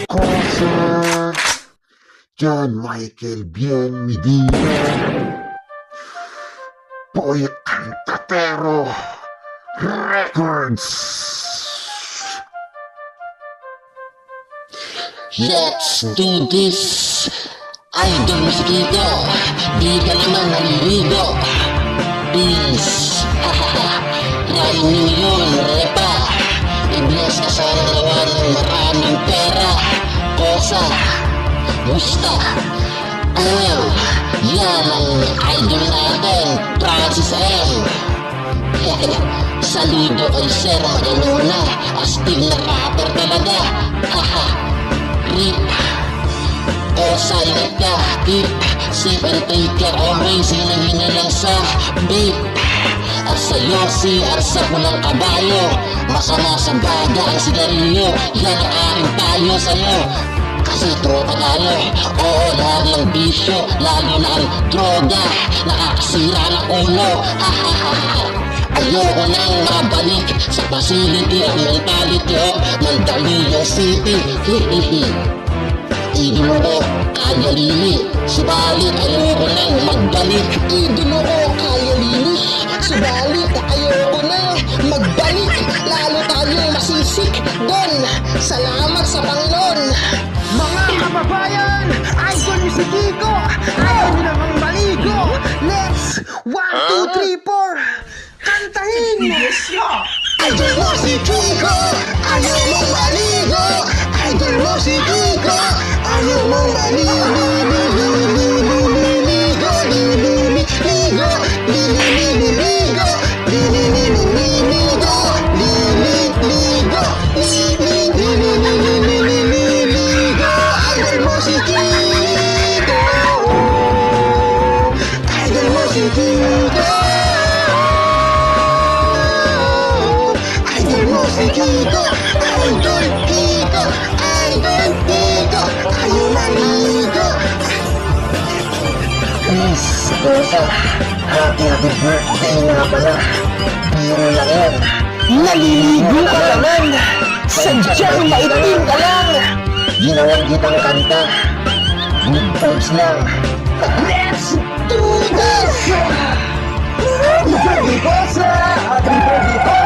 Concert John Michael Bienvenido Boy Antatero Records. Let's do this. Idol Musikito, di ka naman naliligo. Peace. Rayo nyo yun, repa. I-bless ka sa dalawa ng maraming pera. Kosa, gusta. Yan ang idol natin, Francis M. Saludo kay Sir Magalona, astig na rapper talaga. Rip, silent ka, keep safe and take care always. Hinahina lang sa beep. At sa'yo CR sa pulang kabayo, masama sa baga ang sigarilyo. Yan ang aking payo sa'yo, kasi tropa tayo. Oo, lahat ng bisyo, lalo na ang droga, nakakasira ng ulo. Ayoko nang mabalik sa facility ang mentality of Mandaluyong City. Idolo ko, Kagalili, subalit ayoko nang magbalik. Idolo ko, Kagalili, subalit ayoko nang magbalik. Lalo tayong masisik doon. Salamat sa Panginoon. Mga kababayan, idol Musikiko, ayaw nyo namang maligo. Let's 1, 2, 3, 4 kantahin! Yes, yo! Idol Musikiko, ayaw mong maligo. Idol Musikiko, ayaw mong maligo. Kiko, idol Kiko, idol Kiko, ayaw maligo. Please, Rosa, happy birthday nga pala. Biro lang yan. Naliligo ka naman! Sadyang maitim ka lang! Ginawang kitang kanta. Good vibes lang. Let's do this! Happy birthday, Rosa! Happy birthday,